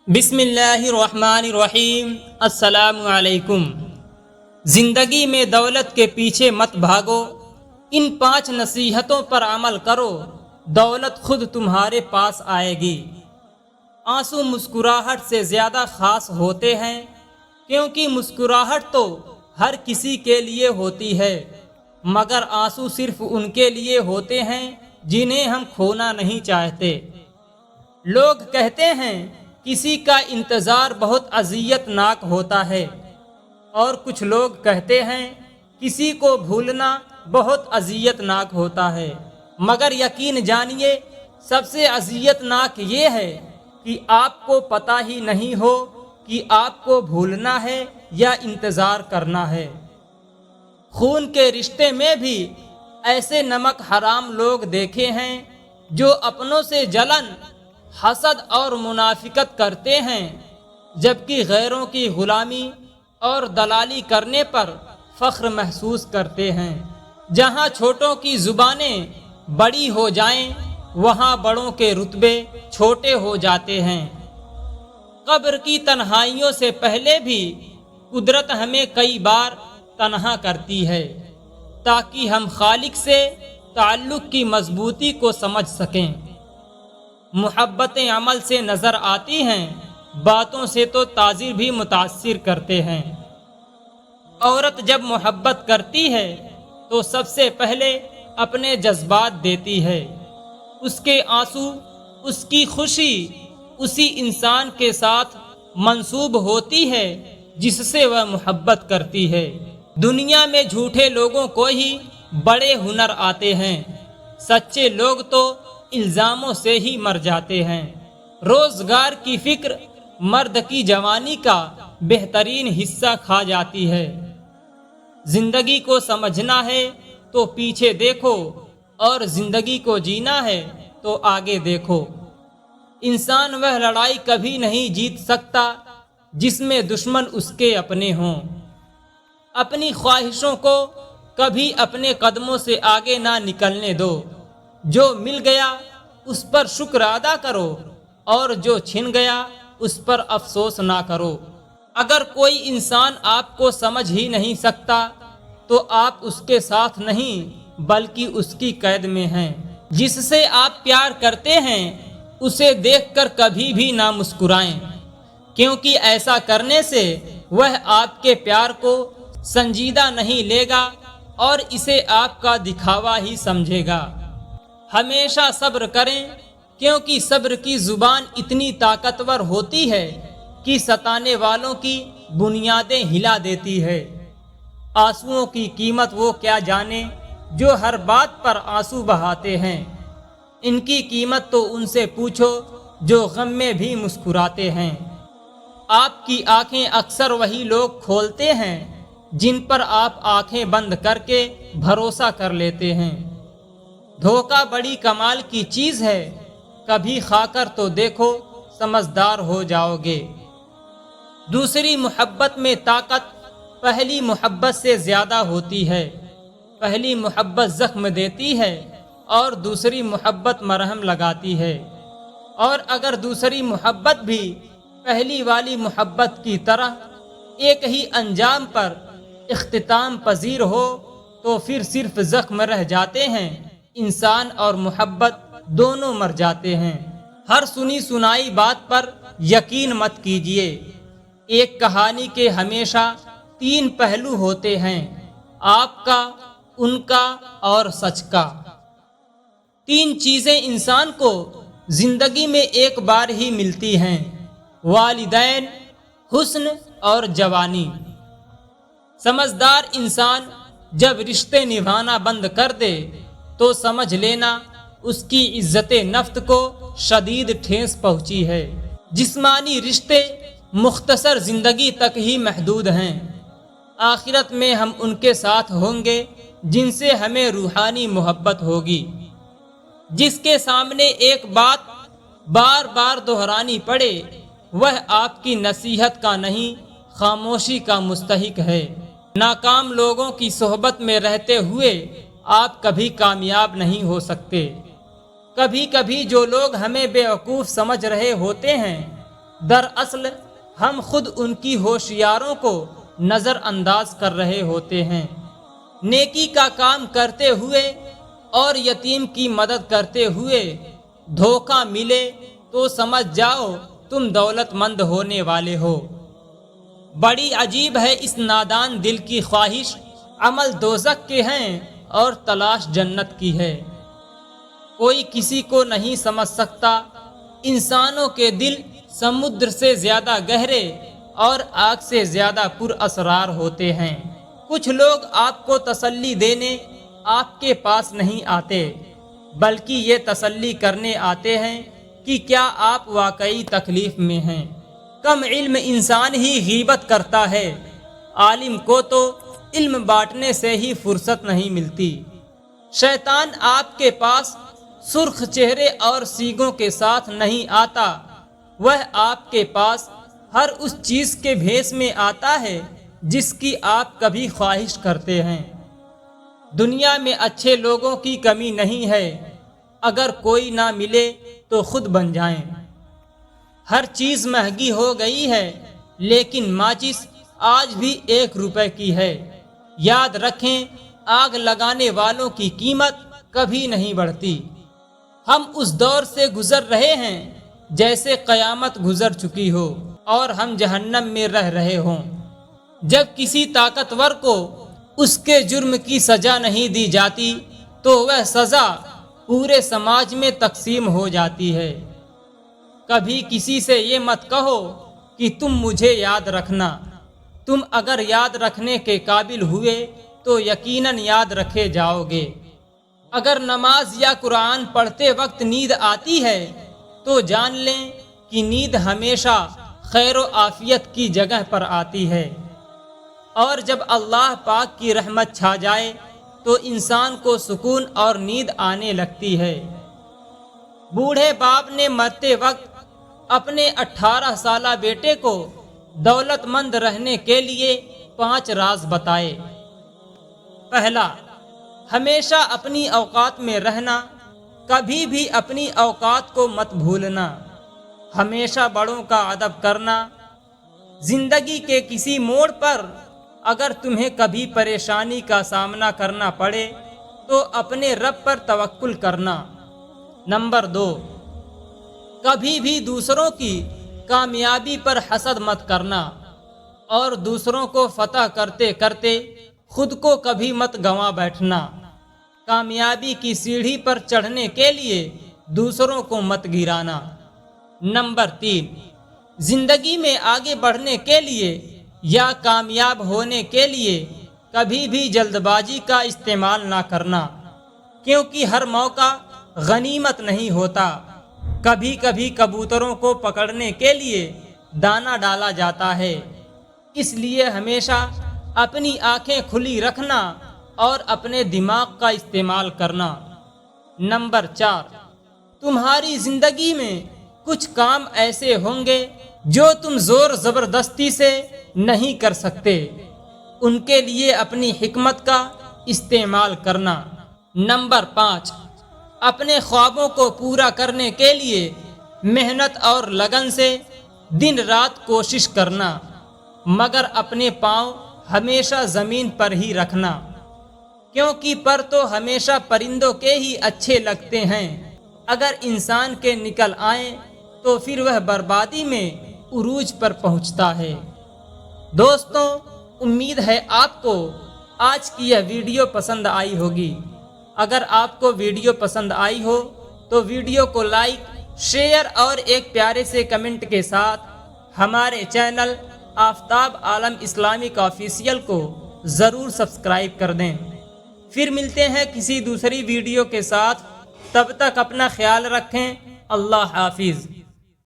بسم اللہ الرحمن الرحیم۔ السلام علیکم۔ زندگی میں دولت کے پیچھے مت بھاگو، ان 5 نصیحتوں پر عمل کرو، دولت خود تمہارے پاس آئے گی۔ آنسو مسکراہٹ سے زیادہ خاص ہوتے ہیں، کیونکہ مسکراہٹ تو ہر کسی کے لیے ہوتی ہے، مگر آنسو صرف ان کے لیے ہوتے ہیں جنہیں ہم کھونا نہیں چاہتے۔ لوگ کہتے ہیں کسی کا انتظار بہت اذیت ناک ہوتا ہے، اور کچھ لوگ کہتے ہیں کسی کو بھولنا بہت اذیت ناک ہوتا ہے، مگر یقین جانیے سب سے اذیت ناک یہ ہے کہ آپ کو پتہ ہی نہیں ہو کہ آپ کو بھولنا ہے یا انتظار کرنا ہے۔ خون کے رشتے میں بھی ایسے نمک حرام لوگ دیکھے ہیں جو اپنوں سے جلن، حسد اور منافقت کرتے ہیں، جبکہ غیروں کی غلامی اور دلالی کرنے پر فخر محسوس کرتے ہیں۔ جہاں چھوٹوں کی زبانیں بڑی ہو جائیں، وہاں بڑوں کے رتبے چھوٹے ہو جاتے ہیں۔ قبر کی تنہائیوں سے پہلے بھی قدرت ہمیں کئی بار تنہا کرتی ہے، تاکہ ہم خالق سے تعلق کی مضبوطی کو سمجھ سکیں۔ محبتیں عمل سے نظر آتی ہیں، باتوں سے تو تاجر بھی متاثر کرتے ہیں۔ عورت جب محبت کرتی ہے تو سب سے پہلے اپنے جذبات دیتی ہے۔ اس کے آنسو، اس کی خوشی اسی انسان کے ساتھ منسوب ہوتی ہے جس سے وہ محبت کرتی ہے۔ دنیا میں جھوٹے لوگوں کو ہی بڑے ہنر آتے ہیں، سچے لوگ تو الزاموں سے ہی مر جاتے ہیں۔ روزگار کی فکر مرد کی جوانی کا بہترین حصہ کھا جاتی ہے۔ زندگی کو سمجھنا ہے تو پیچھے دیکھو، اور زندگی کو جینا ہے تو آگے دیکھو۔ انسان وہ لڑائی کبھی نہیں جیت سکتا جس میں دشمن اس کے اپنے ہوں۔ اپنی خواہشوں کو کبھی اپنے قدموں سے آگے نہ نکلنے دو۔ جو مل گیا اس پر شکر ادا کرو، اور جو چھن گیا اس پر افسوس نہ کرو۔ اگر کوئی انسان آپ کو سمجھ ہی نہیں سکتا تو آپ اس کے ساتھ نہیں بلکہ اس کی قید میں ہیں۔ جس سے آپ پیار کرتے ہیں اسے دیکھ کر کبھی بھی نہ مسکرائیں، کیونکہ ایسا کرنے سے وہ آپ کے پیار کو سنجیدہ نہیں لے گا اور اسے آپ کا دکھاوا ہی سمجھے گا۔ ہمیشہ صبر کریں، کیونکہ صبر کی زبان اتنی طاقتور ہوتی ہے کہ ستانے والوں کی بنیادیں ہلا دیتی ہے۔ آنسوؤں کی قیمت وہ کیا جانے جو ہر بات پر آنسو بہاتے ہیں، ان کی قیمت تو ان سے پوچھو جو غم میں بھی مسکراتے ہیں۔ آپ کی آنکھیں اکثر وہی لوگ کھولتے ہیں جن پر آپ آنکھیں بند کر کے بھروسہ کر لیتے ہیں۔ دھوکہ بڑی کمال کی چیز ہے، کبھی کھا کر تو دیکھو، سمجھدار ہو جاؤ گے۔ دوسری محبت میں طاقت پہلی محبت سے زیادہ ہوتی ہے۔ پہلی محبت زخم دیتی ہے اور دوسری محبت مرہم لگاتی ہے، اور اگر دوسری محبت بھی پہلی والی محبت کی طرح ایک ہی انجام پر اختتام پذیر ہو تو پھر صرف زخم رہ جاتے ہیں، انسان اور محبت دونوں مر جاتے ہیں۔ ہر سنی سنائی بات پر یقین مت کیجیے۔ ایک کہانی کے ہمیشہ 3 پہلو ہوتے ہیں، آپ کا، ان کا اور سچ کا۔ 3 چیزیں انسان کو زندگی میں ایک بار ہی ملتی ہیں: والدین، حسن اور جوانی۔ سمجھدار انسان جب رشتے نبھانا بند کر دے تو سمجھ لینا اس کی عزت نفس کو شدید ٹھیس پہنچی ہے۔ جسمانی رشتے مختصر زندگی تک ہی محدود ہیں، آخرت میں ہم ان کے ساتھ ہوں گے جن سے ہمیں روحانی محبت ہوگی۔ جس کے سامنے ایک بات بار بار دہرانی پڑے وہ آپ کی نصیحت کا نہیں، خاموشی کا مستحق ہے۔ ناکام لوگوں کی صحبت میں رہتے ہوئے آپ کبھی کامیاب نہیں ہو سکتے۔ کبھی کبھی جو لوگ ہمیں بیوقوف سمجھ رہے ہوتے ہیں دراصل ہم خود ان کی ہوشیاروں کو نظر انداز کر رہے ہوتے ہیں۔ نیکی کا کام کرتے ہوئے اور یتیم کی مدد کرتے ہوئے دھوکہ ملے تو سمجھ جاؤ تم دولت مند ہونے والے ہو۔ بڑی عجیب ہے اس نادان دل کی خواہش، عمل دوزخ کے ہیں اور تلاش جنت کی ہے۔ کوئی کسی کو نہیں سمجھ سکتا، انسانوں کے دل سمندر سے زیادہ گہرے اور آگ سے زیادہ پر اسرار ہوتے ہیں۔ کچھ لوگ آپ کو تسلی دینے آپ کے پاس نہیں آتے، بلکہ یہ تسلی کرنے آتے ہیں کہ کیا آپ واقعی تکلیف میں ہیں۔ کم علم انسان ہی غیبت کرتا ہے، عالم کو تو علم بانٹنے سے ہی فرصت نہیں ملتی۔ شیطان آپ کے پاس سرخ چہرے اور سیگوں کے ساتھ نہیں آتا، وہ آپ کے پاس ہر اس چیز کے بھیس میں آتا ہے جس کی آپ کبھی خواہش کرتے ہیں۔ دنیا میں اچھے لوگوں کی کمی نہیں ہے، اگر کوئی نہ ملے تو خود بن جائیں۔ ہر چیز مہنگی ہو گئی ہے، لیکن ماچس آج بھی 1 روپے کی ہے۔ یاد رکھیں، آگ لگانے والوں کی قیمت کبھی نہیں بڑھتی۔ ہم اس دور سے گزر رہے ہیں جیسے قیامت گزر چکی ہو اور ہم جہنم میں رہ رہے ہوں۔ جب کسی طاقتور کو اس کے جرم کی سزا نہیں دی جاتی تو وہ سزا پورے سماج میں تقسیم ہو جاتی ہے۔ کبھی کسی سے یہ مت کہو کہ تم مجھے یاد رکھنا۔ تم اگر یاد رکھنے کے قابل ہوئے تو یقیناً یاد رکھے جاؤ گے۔ اگر نماز یا قرآن پڑھتے وقت نیند آتی ہے تو جان لیں کہ نیند ہمیشہ خیر و عافیت کی جگہ پر آتی ہے، اور جب اللہ پاک کی رحمت چھا جائے تو انسان کو سکون اور نیند آنے لگتی ہے۔ بوڑھے باپ نے مرتے وقت اپنے 18 سالہ بیٹے کو دولت مند رہنے کے لیے 5 راز بتائے۔ پہلا، ہمیشہ اپنی اوقات میں رہنا، کبھی بھی اپنی اوقات کو مت بھولنا، ہمیشہ بڑوں کا ادب کرنا۔ زندگی کے کسی موڑ پر اگر تمہیں کبھی پریشانی کا سامنا کرنا پڑے تو اپنے رب پر توکل کرنا۔ نمبر 2، کبھی بھی دوسروں کی کامیابی پر حسد مت کرنا، اور دوسروں کو فتح کرتے کرتے خود کو کبھی مت گنوا بیٹھنا۔ کامیابی کی سیڑھی پر چڑھنے کے لیے دوسروں کو مت گرانا۔ نمبر 3، زندگی میں آگے بڑھنے کے لیے یا کامیاب ہونے کے لیے کبھی بھی جلد بازی کا استعمال نہ کرنا، کیونکہ ہر موقع غنیمت نہیں ہوتا۔ کبھی کبھی کبوتروں کو پکڑنے کے لیے دانہ ڈالا جاتا ہے، اس لیے ہمیشہ اپنی آنکھیں کھلی رکھنا اور اپنے دماغ کا استعمال کرنا۔ نمبر 4، تمہاری زندگی میں کچھ کام ایسے ہوں گے جو تم زور زبردستی سے نہیں کر سکتے، ان کے لیے اپنی حکمت کا استعمال کرنا۔ نمبر 5، اپنے خوابوں کو پورا کرنے کے لیے محنت اور لگن سے دن رات کوشش کرنا، مگر اپنے پاؤں ہمیشہ زمین پر ہی رکھنا، کیونکہ پر تو ہمیشہ پرندوں کے ہی اچھے لگتے ہیں، اگر انسان کے نکل آئیں تو پھر وہ بربادی میں عروج پر پہنچتا ہے۔ دوستوں، امید ہے آپ کو آج کی یہ ویڈیو پسند آئی ہوگی۔ اگر آپ کو ویڈیو پسند آئی ہو تو ویڈیو کو لائک، شیئر اور ایک پیارے سے کمنٹ کے ساتھ ہمارے channel Aftab Alam Islamic official کو ضرور سبسکرائب کر دیں۔ پھر ملتے ہیں کسی دوسری ویڈیو کے ساتھ، تب تک اپنا خیال رکھیں۔ اللہ حافظ۔